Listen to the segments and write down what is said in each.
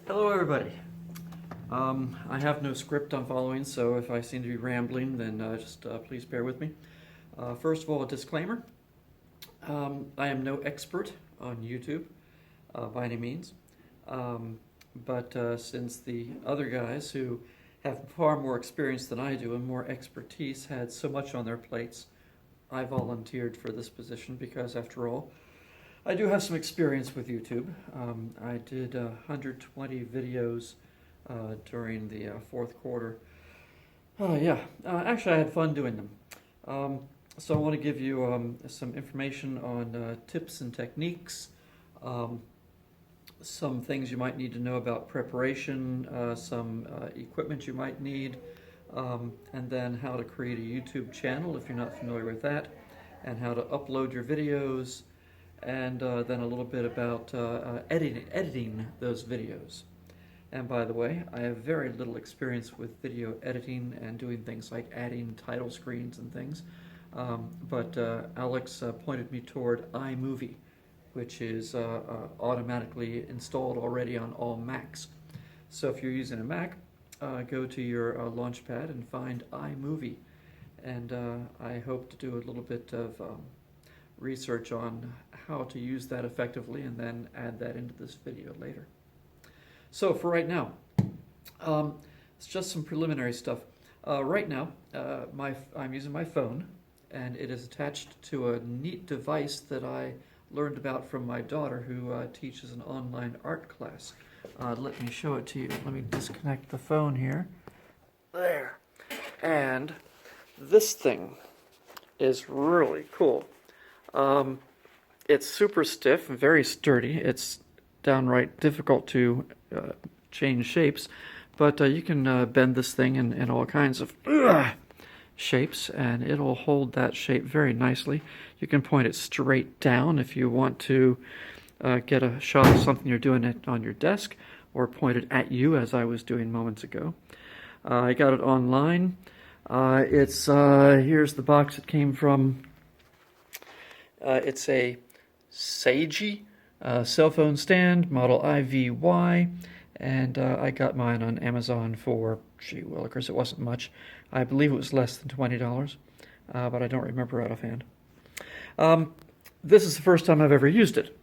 Hello, everybody. I have no script I'm following, so if I seem to be rambling, then just please bear with me. First of all, a disclaimer. I am no expert on YouTube by any means, but since the other guys who have far more experience than I do and more expertise had so much on their plates, I volunteered for this position because, after all, I do have some experience with YouTube. I did 120 videos during the fourth quarter. Actually, I had fun doing them. So I want to give you some information on tips and techniques, some things you might need to know about preparation, some equipment you might need, and then how to create a YouTube channel if you're not familiar with that, and how to upload your videos, and then a little bit about editing those videos. And by the way, I have very little experience with video editing and doing things like adding title screens and things, but Alex pointed me toward iMovie, which is automatically installed already on all Macs. So if you're using a Mac, go to your Launchpad and find iMovie. And I hope to do a little bit of research on how to use that effectively and then add that into this video later. So for right now, it's just some preliminary stuff. Right now, I'm using my phone, and it is attached to a neat device that I learned about from my daughter, who teaches an online art class. Let me show it to you. Let me disconnect the phone here. There. And this thing is really cool. It's super stiff and very sturdy. It's downright difficult to change shapes, but you can bend this thing in all kinds of shapes, and it'll hold that shape very nicely. You can point it straight down if you want to get a shot of something you're doing it on your desk, or point it at you, as I was doing moments ago. I got it online. Here's the box it came from. It's a Seiji cell phone stand, model IVY, and I got mine on Amazon for, gee willikers, it wasn't much. I believe it was less than $20, but I don't remember out of hand. This is the first time I've ever used it,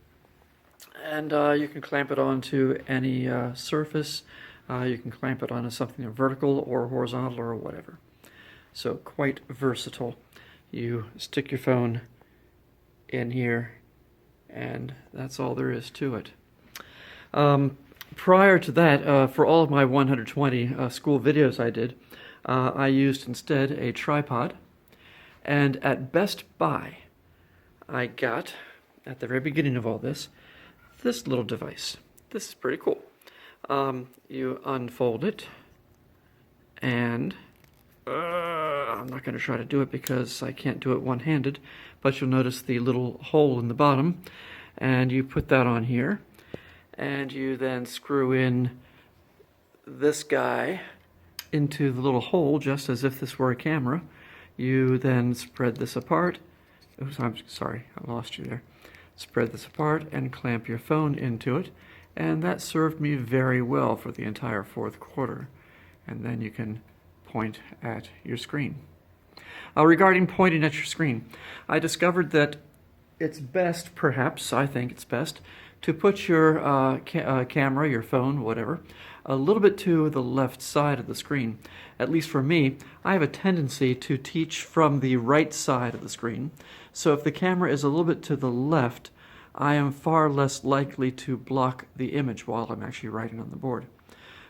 and you can clamp it onto any surface. You can clamp it onto something vertical or horizontal or whatever. So quite versatile. You stick your phone in here, and that's all there is to it. Prior to that, for all of my 120 school videos I did, I used instead a tripod, and at Best Buy I got, at the very beginning of all this little device. This is pretty cool. You unfold it, and I'm not going to try to do it because I can't do it one-handed, but you'll notice the little hole in the bottom, and you put that on here, and you then screw in this guy into the little hole just as if this were a camera. You then spread this apart. Oops, I'm sorry, I lost you there. Spread this apart and clamp your phone into it, and that served me very well for the entire fourth quarter. And then you can point at your screen. Regarding pointing at your screen, I discovered that it's best, perhaps, I think it's best, to put your camera, your phone, whatever, a little bit to the left side of the screen. At least for me, I have a tendency to teach from the right side of the screen. So if the camera is a little bit to the left, I am far less likely to block the image while I'm actually writing on the board.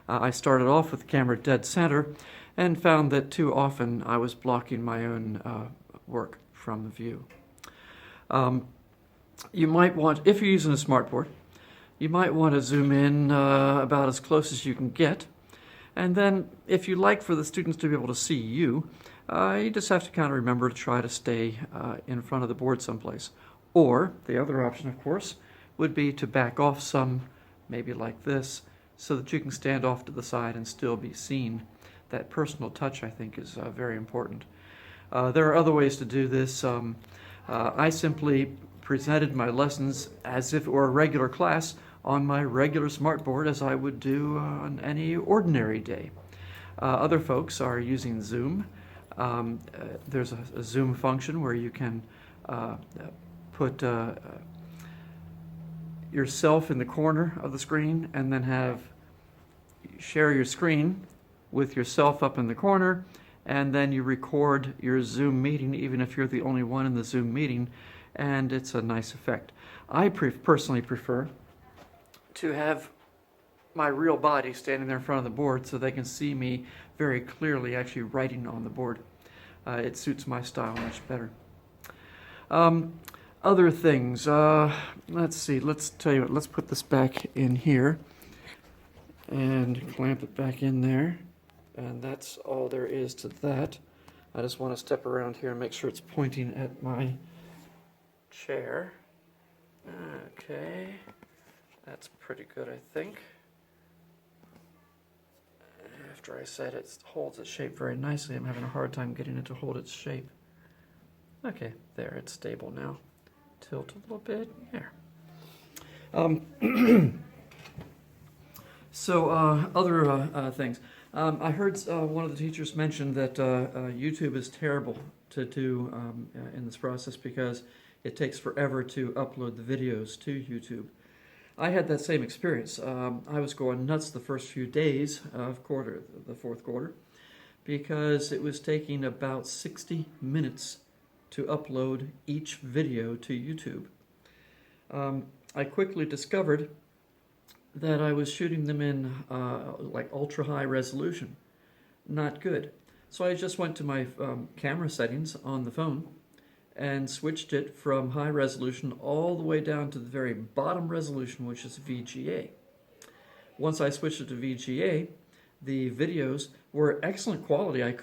I started off with the camera dead center and found that too often I was blocking my own work from the view. You might want, if you're using a smartboard, you might want to zoom in about as close as you can get. And then if you like for the students to be able to see you, you just have to kind of remember to try to stay in front of the board someplace. Or the other option, of course, would be to back off some, maybe like this, so that you can stand off to the side and still be seen. That personal touch, I think, is very important. There are other ways to do this. I simply presented my lessons as if it were a regular class on my regular smartboard as I would do on any ordinary day. Other folks are using Zoom. There's a Zoom function where you can put yourself in the corner of the screen and then share your screen with yourself up in the corner, and then you record your Zoom meeting even if you're the only one in the Zoom meeting, and it's a nice effect. I personally prefer to have my real body standing there in front of the board so they can see me very clearly actually writing on the board. It suits my style much better. Other things, let's see, let's tell you what, let's put this back in here and clamp it back in there, and that's all there is to that. I just want to step around here and make sure it's pointing at my chair. Okay, that's pretty good, I think. After I said it holds its shape very nicely, I'm having a hard time getting it to hold its shape. Okay, there, it's stable now. Tilt a little bit, there. So other things. I heard one of the teachers mention that YouTube is terrible to do in this process because it takes forever to upload the videos to YouTube. I had that same experience. I was going nuts the first few days of the fourth quarter, because it was taking about 60 minutes to upload each video to YouTube. I quickly discovered that I was shooting them in like ultra high resolution. Not good. So I just went to my camera settings on the phone and switched it from high resolution all the way down to the very bottom resolution, which is VGA. Once I switched it to VGA, the videos were excellent quality. I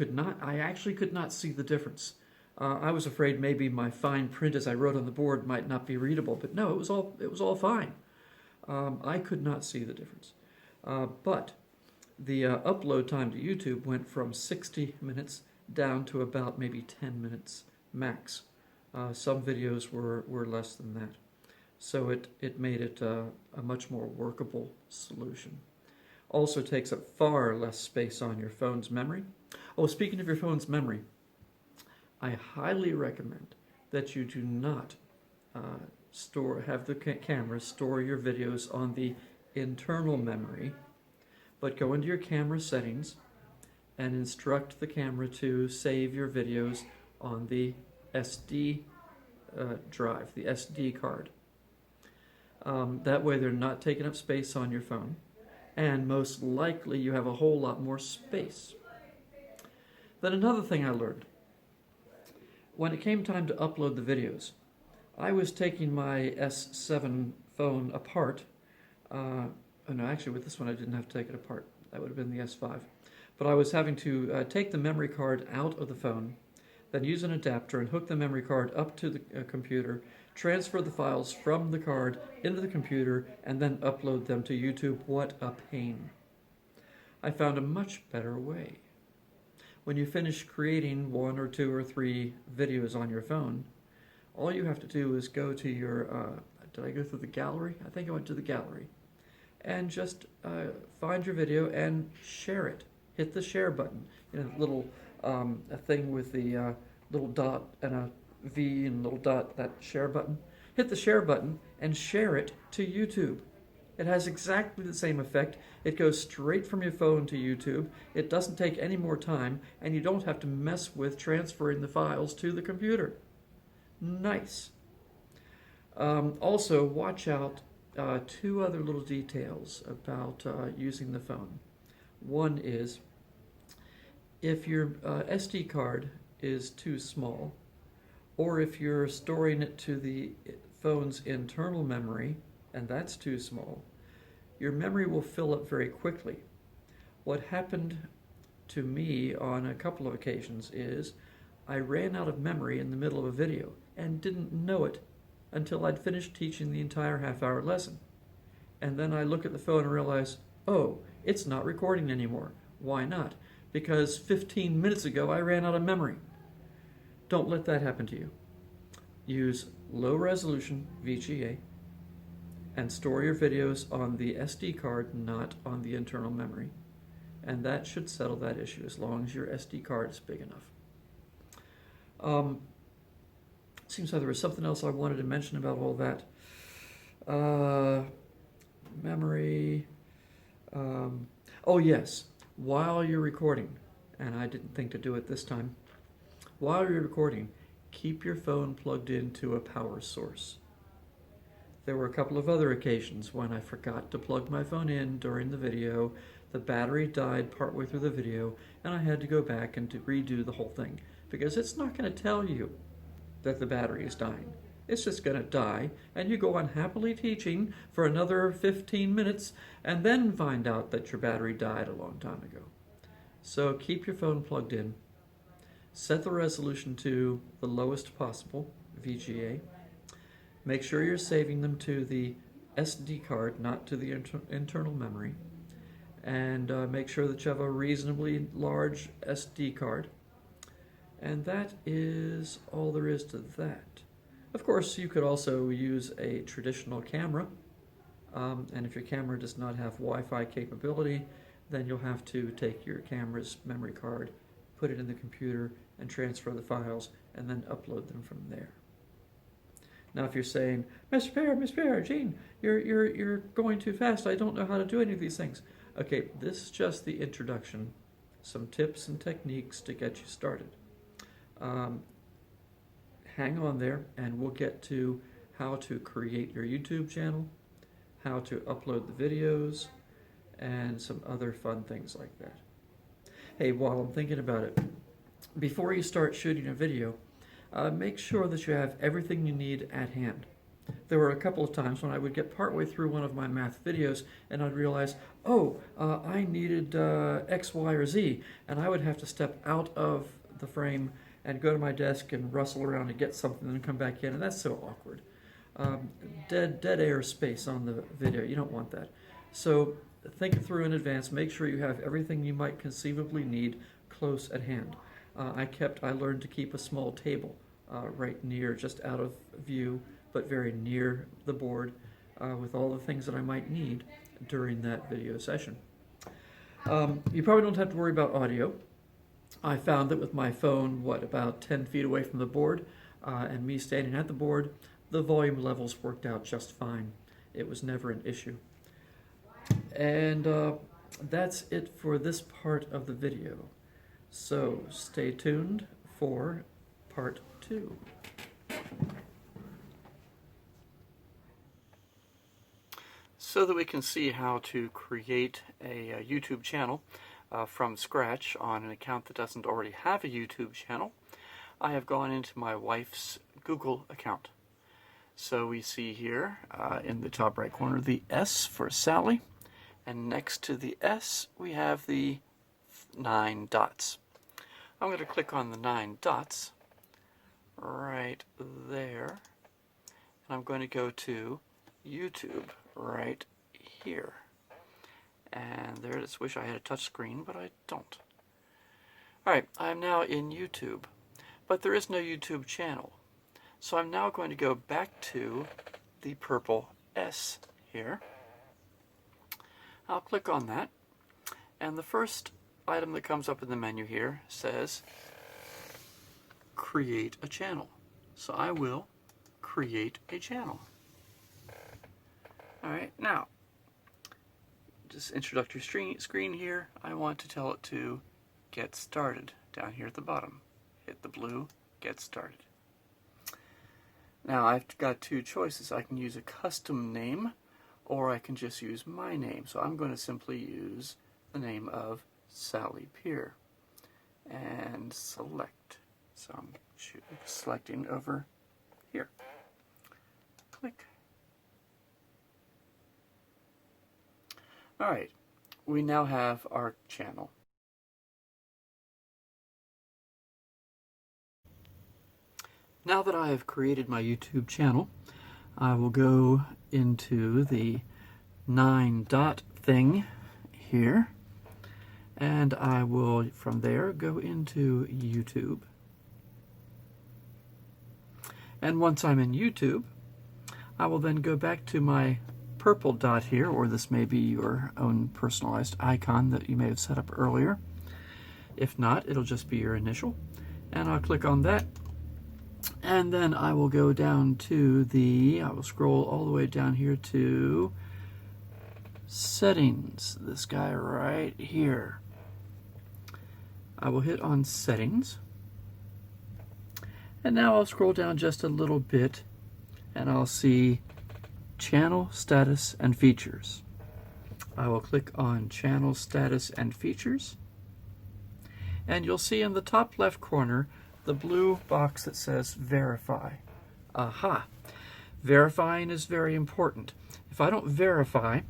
actually could not see the difference. I was afraid maybe my fine print as I wrote on the board might not be readable, but no, it was all fine. I could not see the difference. But the upload time to YouTube went from 60 minutes down to about maybe 10 minutes max. Some videos were less than that. So it made it a much more workable solution. Also takes up far less space on your phone's memory. Oh, speaking of your phone's memory, I highly recommend that you do not have the camera store your videos on the internal memory, but go into your camera settings and instruct the camera to save your videos on the SD drive, the SD card. That way they're not taking up space on your phone, and most likely you have a whole lot more space. Then another thing I learned, when it came time to upload the videos, I was taking my S7 phone apart. No, actually with this one I didn't have to take it apart. That would have been the S5. But I was having to take the memory card out of the phone, then use an adapter and hook the memory card up to the computer, transfer the files from the card into the computer, and then upload them to YouTube. What a pain. I found a much better way. When you finish creating 1 or 2 or 3 videos on your phone, all you have to do is go to your, did I go through the gallery? I think I went to the gallery. And just find your video and share it. Hit the share button. Little a thing with the little dot and a V and little dot, that share button. Hit the share button and share it to YouTube. It has exactly the same effect. It goes straight from your phone to YouTube. It doesn't take any more time, and you don't have to mess with transferring the files to the computer. Nice. Also, watch out 2 other little details about using the phone. One is, if your SD card is too small, or if you're storing it to the phone's internal memory, and that's too small, your memory will fill up very quickly. What happened to me on a couple of occasions is I ran out of memory in the middle of a video and didn't know it until I'd finished teaching the entire half-hour lesson. And then I look at the phone and realize, oh, it's not recording anymore. Why not? Because 15 minutes ago I ran out of memory. Don't let that happen to you. Use low resolution VGA and store your videos on the SD card, not on the internal memory. And that should settle that issue as long as your SD card is big enough. Seems like there was something else I wanted to mention about all that. Memory. Oh yes, while you're recording, and I didn't think to do it this time, while you're recording, keep your phone plugged into a power source. There were a couple of other occasions when I forgot to plug my phone in during the video, the battery died partway through the video, and I had to go back and to redo the whole thing, because it's not going to tell you that the battery is dying. It's just going to die, and you go on happily teaching for another 15 minutes, and then find out that your battery died a long time ago. So keep your phone plugged in. Set the resolution to the lowest possible, VGA. Make sure you're saving them to the SD card, not to the internal memory. And make sure that you have a reasonably large SD card. And that is all there is to that. Of course, you could also use a traditional camera. And if your camera does not have Wi-Fi capability, then you'll have to take your camera's memory card, put it in the computer, and transfer the files, and then upload them from there. Now, if you're saying, Miss Pear, Gene, you're going too fast. I don't know how to do any of these things. Okay, this is just the introduction. Some tips and techniques to get you started. Hang on there, and we'll get to how to create your YouTube channel, how to upload the videos, and some other fun things like that. Hey, while I'm thinking about it, before you start shooting a video, make sure that you have everything you need at hand. There were a couple of times when I would get partway through one of my math videos and I'd realize, I needed X, Y, or Z, and I would have to step out of the frame and go to my desk and rustle around to get something and come back in, and that's so awkward. Dead air space on the video, you don't want that. So think it through in advance, make sure you have everything you might conceivably need close at hand. I learned to keep a small table right near, just out of view, but very near the board with all the things that I might need during that video session. You probably don't have to worry about audio. I found that with my phone, about 10 feet away from the board, and me standing at the board, the volume levels worked out just fine. It was never an issue. And that's it for this part of the video. So stay tuned for part 2. So that we can see how to create a YouTube channel from scratch on an account that doesn't already have a YouTube channel, I have gone into my wife's Google account. So we see here in the top right corner the S for Sally, and next to the S we have the 9 dots. I'm going to click on the 9 dots right there, and I'm going to go to YouTube right here. And there, I just wish I had a touch screen, but I don't. Alright, I'm now in YouTube, but there is no YouTube channel. So I'm now going to go back to the purple S here. I'll click on that, and the first item that comes up in the menu here says create a channel. So I will create a channel. Alright, now this introductory screen here, I want to tell it to get started down here at the bottom. Hit the blue get started. Now I've got two choices. I can use a custom name, or I can just use my name. So I'm going to simply use the name of Sally Pear and select. So I'm selecting over here. Click. Alright, we now have our channel. Now that I have created my YouTube channel, I will go into the 9 dot thing here, and I will from there go into YouTube. And once I'm in YouTube, I will then go back to my purple dot here, or this may be your own personalized icon that you may have set up earlier. If not, it'll just be your initial. And I'll click on that. And then I will go down to I will scroll all the way down here to Settings, this guy right here. I will hit on Settings. And now I'll scroll down just a little bit and I'll see Channel Status and Features. I will click on Channel Status and Features. And you'll see in the top left corner the blue box that says Verify. Aha! Verifying is very important. If I don't verify,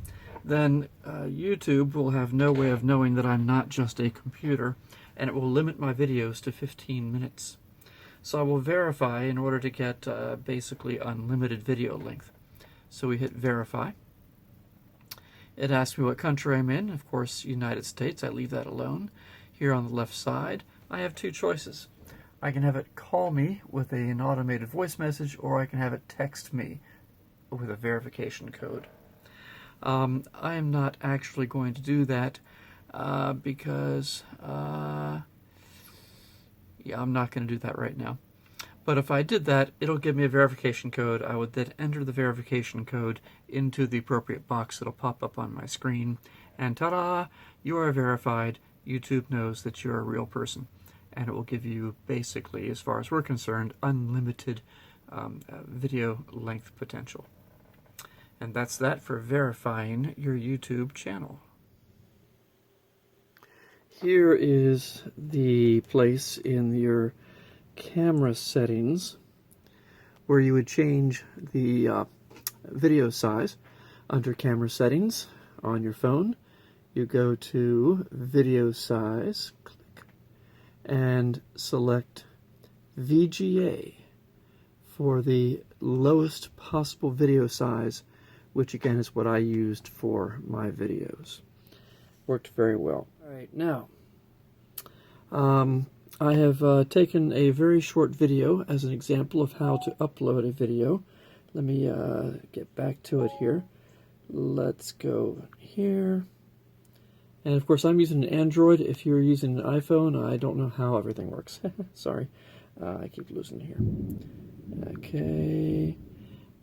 then YouTube will have no way of knowing that I'm not just a computer, and it will limit my videos to 15 minutes. So I will verify in order to get basically unlimited video length. So we hit Verify. It asks me what country I'm in. Of course, United States. I leave that alone. Here on the left side, I have two choices. I can have it call me with an automated voice message, or I can have it text me with a verification code. I am not actually going to do that because yeah, I'm not going to do that right now. But if I did that, it'll give me a verification code. I would then enter the verification code into the appropriate box that'll pop up on my screen. And ta-da! You are verified. YouTube knows that you're a real person. And it will give you, basically, as far as we're concerned, unlimited video length potential. And that's that for verifying your YouTube channel. Here is the place in your camera settings where you would change the video size. Under camera settings on your phone, you go to video size, click, and select VGA for the lowest possible video size, which again is what I used for my videos. Worked very well. Alright, now I have taken a very short video as an example of how to upload a video. Let me get back to it here. Let's go here. And of course I'm using an Android. If you're using an iPhone, I don't know how everything works. Sorry, I keep losing here. Okay,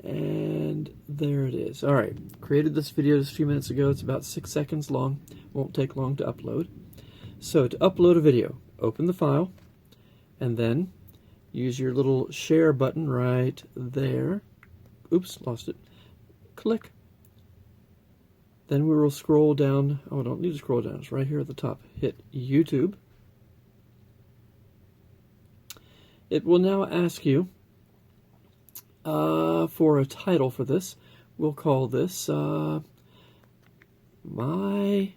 and there it is. Alright, created this video just a few minutes ago. It's about 6 seconds long. Won't take long to upload. So to upload a video, open the file, and then use your little share button right there. Oops, lost it. Click. Then we will scroll down. Oh, I don't need to scroll down. It's right here at the top. Hit YouTube. It will now ask you for a title for this. We'll call this My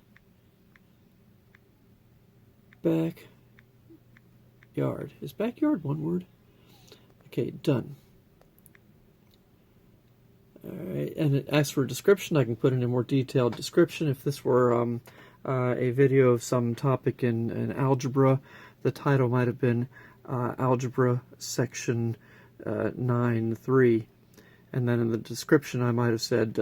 Backyard. Is backyard one word? Okay, done. Alright, and it asks for a description. I can put in a more detailed description. If this were a video of some topic in algebra, the title might have been Algebra Section 9.3. And then in the description I might have said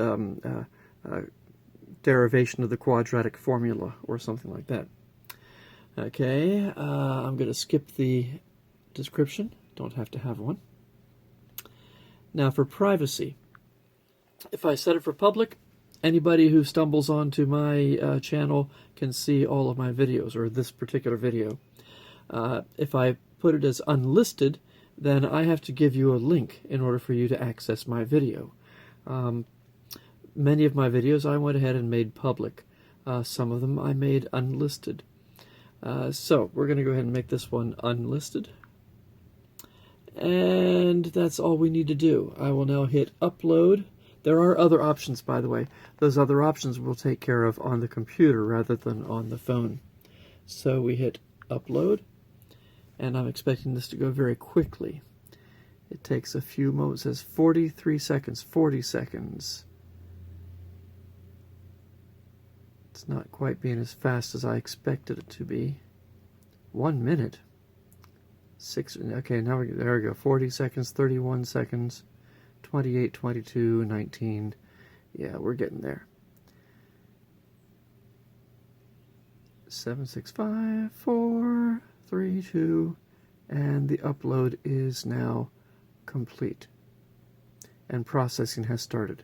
derivation of the quadratic formula or something like that. Okay, I'm going to skip the description. Don't have to have one. Now for privacy. If I set it for public, anybody who stumbles onto my channel can see all of my videos, or this particular video. If I put it as unlisted, then I have to give you a link in order for you to access my video. Many of my videos I went ahead and made public. Some of them I made unlisted. So we're going to go ahead and make this one unlisted. And that's all we need to do. I will now hit upload. There are other options, by the way. Those other options we'll take care of on the computer rather than on the phone. So we hit upload, and I'm expecting this to go very quickly. It takes a few moments. It says 43 seconds, 40 seconds. It's not quite being as fast as I expected it to be. 1 minute. Okay, now there we go. 40 seconds, 31 seconds, 28, 22, 19, Yeah, we're getting there. 7654332, and the upload is now complete. And processing has started.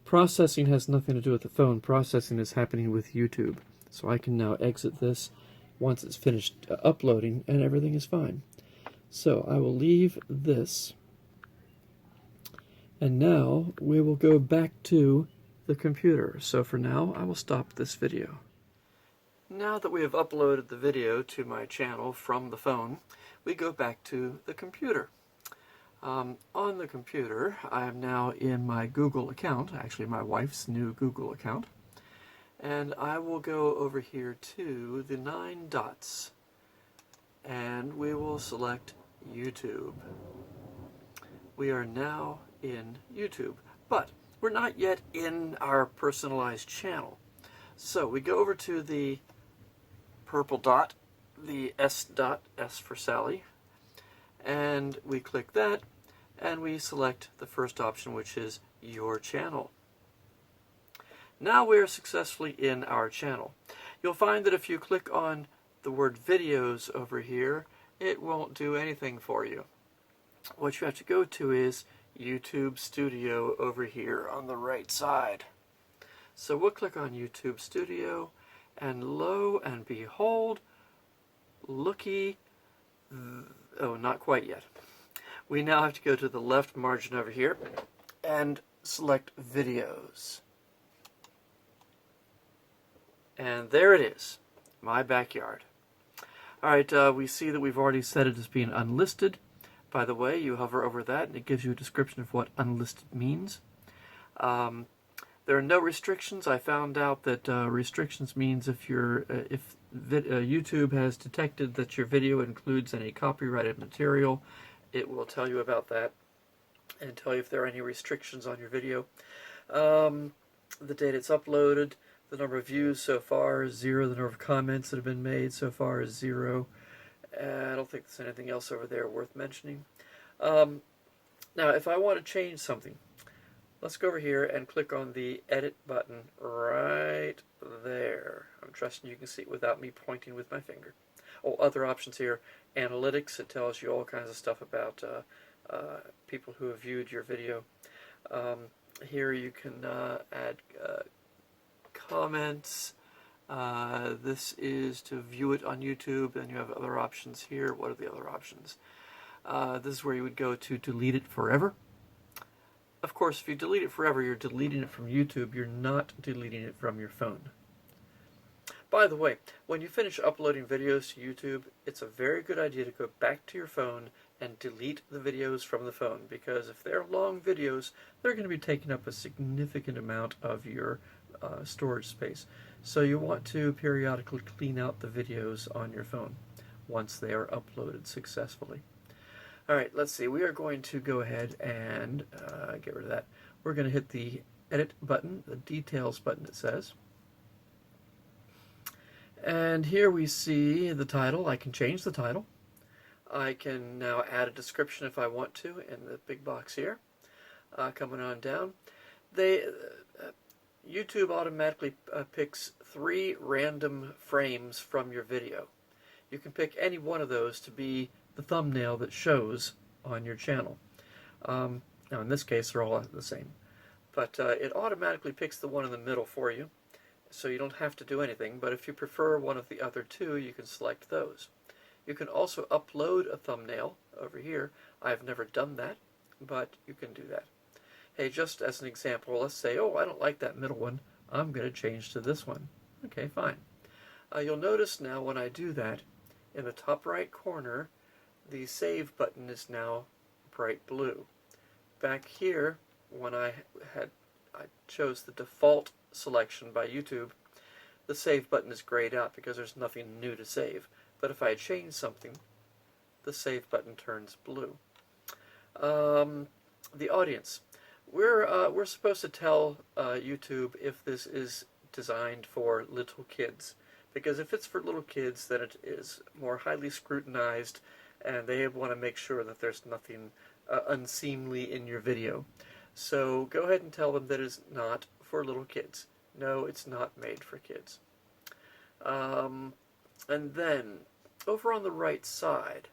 Processing has nothing to do with the phone. Processing is happening with YouTube. So I can now exit this once it's finished uploading, and everything is fine. So I will leave this, and now we will go back to the computer. So for now, I will stop this video. Now that we have uploaded the video to my channel from the phone, we go back to the computer. On the computer, I am now in my Google account, actually my wife's new Google account, and I will go over here to the 9 dots, and we will select YouTube. We are now in YouTube, but we're not yet in our personalized channel. So we go over to the purple dot, the S dot, S for Sally, and we click that, and we select the first option, which is Your Channel. Now we are successfully in our channel. You'll find that if you click on the word videos over here, it won't do anything for you. What you have to go to is YouTube Studio over here on the right side. So we'll click on YouTube Studio, and lo and behold, looky, oh, not quite yet. We now have to go to the left margin over here and select Videos. And there it is, my backyard. Alright, we see that we've already set it as being unlisted. By the way, you hover over that and it gives you a description of what unlisted means. There are no restrictions. I found out that restrictions means if YouTube has detected that your video includes any copyrighted material, it will tell you about that and tell you if there are any restrictions on your video. The date it's uploaded, the number of views so far is 0, the number of comments that have been made so far is 0. I don't think there's anything else over there worth mentioning. Now, if I want to change something, let's go over here and click on the Edit button right there. I'm trusting you can see it without me pointing with my finger. Oh, other options here. Analytics, it tells you all kinds of stuff about people who have viewed your video. Here you can add comments. This is to view it on YouTube, and you have other options here. What are the other options? This is where you would go to delete it forever. Of course, if you delete it forever, you're deleting it from YouTube. You're not deleting it from your phone. By the way, when you finish uploading videos to YouTube, it's a very good idea to go back to your phone and delete the videos from the phone, because if they're long videos, they're going to be taking up a significant amount of your storage space. So you want to periodically clean out the videos on your phone once they are uploaded successfully. Alright, let's see. We are going to go ahead and get rid of that. We're going to hit the Edit button, the Details button it says. And here we see the title. I can change the title. I can now add a description if I want to in the big box here. Coming on down. YouTube automatically picks 3 random frames from your video. You can pick any one of those to be the thumbnail that shows on your channel. Now in this case they're all the same. But it automatically picks the one in the middle for you, so you don't have to do anything, but if you prefer one of the other 2, you can select those. You can also upload a thumbnail over here. I've never done that, but you can do that. Hey, just as an example, let's say, oh, I don't like that middle one. I'm going to change to this one. Okay, fine. You'll notice now when I do that, in the top right corner, the Save button is now bright blue. Back here, when I chose the default selection by YouTube, the Save button is grayed out because there's nothing new to save. But if I change something, the Save button turns blue. The audience. We're supposed to tell YouTube if this is designed for little kids, because if it's for little kids, then it is more highly scrutinized, and they want to make sure that there's nothing unseemly in your video. So go ahead and tell them that it's not for little kids. No, it's not made for kids. And then, over on the right side,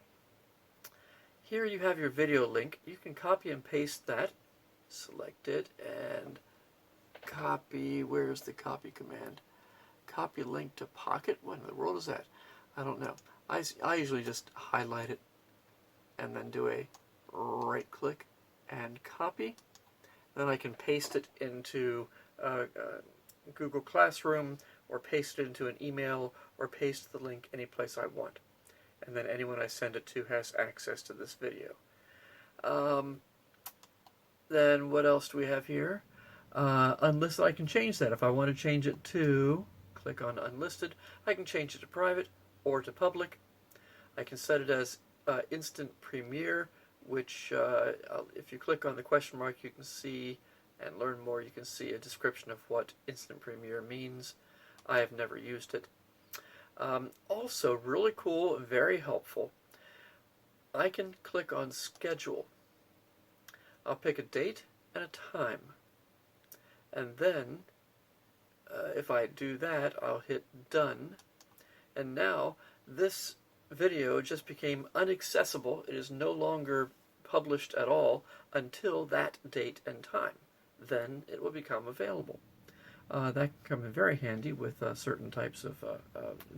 here you have your video link. You can copy and paste that. Select it and copy. Where's the copy command? Copy link to Pocket? What in the world is that? I don't know. I usually just highlight it and then do a right click and copy. Then I can paste it into Google Classroom, or paste it into an email, or paste the link any place I want. And then anyone I send it to has access to this video. Then what else do we have here? Unlisted, I can change that. If I want to change it to, click on unlisted, I can change it to private or to public. I can set it as instant premiere, which if you click on the question mark, you can see and learn more. You can see a description of what instant premiere means. I have never used it. Also, really cool and very helpful, I can click on schedule. I'll pick a date and a time. And then, if I do that, I'll hit done. And now, this video just became inaccessible. It is no longer published at all until that date and time. Then it will become available. That can come in very handy with certain types of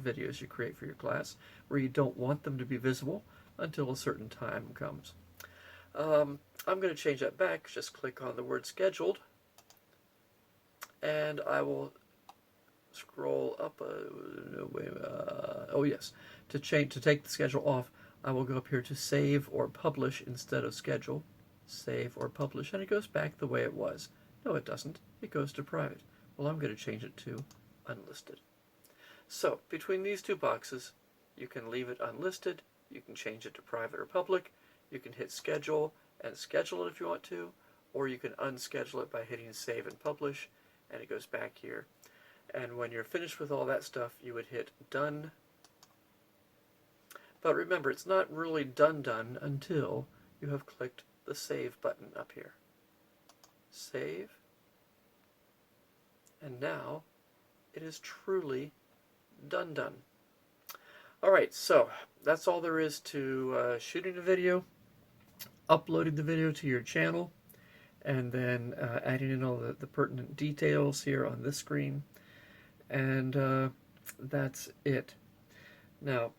videos you create for your class, where you don't want them to be visible until a certain time comes. I'm going to change that back. Just click on the word scheduled, and I will scroll up. Oh yes, to take the schedule off, I will go up here to save or publish instead of schedule. Save or publish, and it goes back the way it was. No, it doesn't. It goes to private. Well, I'm going to change it to unlisted. So, between these two boxes, you can leave it unlisted, you can change it to private or public, you can hit schedule and schedule it if you want to, or you can unschedule it by hitting save and publish, and it goes back here. And when you're finished with all that stuff, you would hit done. But remember, it's not really done until you have clicked the save button up here. Save. And now it is truly done. Alright, so that's all there is to shooting a video, uploading the video to your channel, and then adding in all the pertinent details here on this screen. And that's it. Now,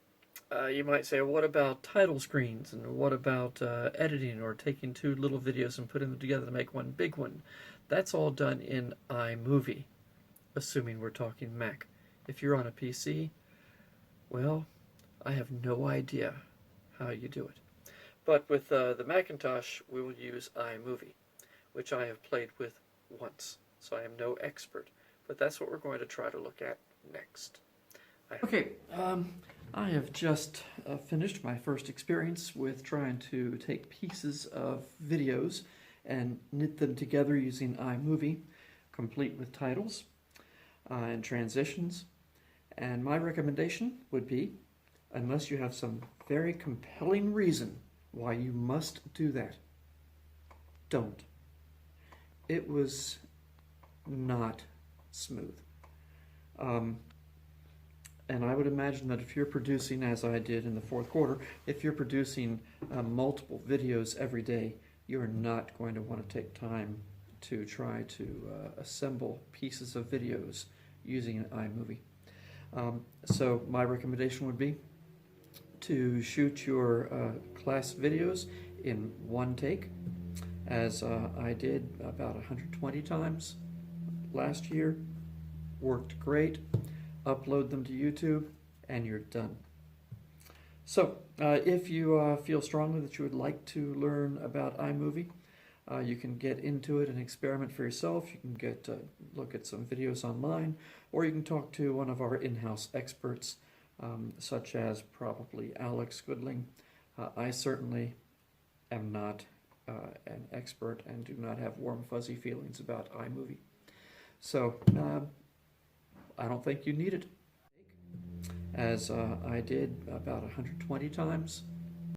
you might say, well, what about title screens? And what about editing or taking two little videos and putting them together to make one big one? That's all done in iMovie, assuming we're talking Mac. If you're on a PC, well, I have no idea how you do it. But with the Macintosh, we will use iMovie, which I have played with once, so I am no expert. But that's what we're going to try to look at next. Okay, I have just finished my first experience with trying to take pieces of videos and knit them together using iMovie, complete with titles and transitions. And my recommendation would be, unless you have some very compelling reason why you must do that, don't. It was not smooth. And I would imagine that if you're producing, as I did in the fourth quarter, if you're producing multiple videos every day, you're not going to want to take time to try to assemble pieces of videos using an iMovie. So my recommendation would be to shoot your class videos in one take, as I did about 120 times last year. Worked great. Upload them to YouTube, and you're done. So, if you feel strongly that you would like to learn about iMovie, you can get into it and experiment for yourself. You can get look at some videos online, or you can talk to one of our in-house experts, such as probably Alex Goodling. I certainly am not an expert and do not have warm, fuzzy feelings about iMovie. So, I don't think you need it, as I did about 120 times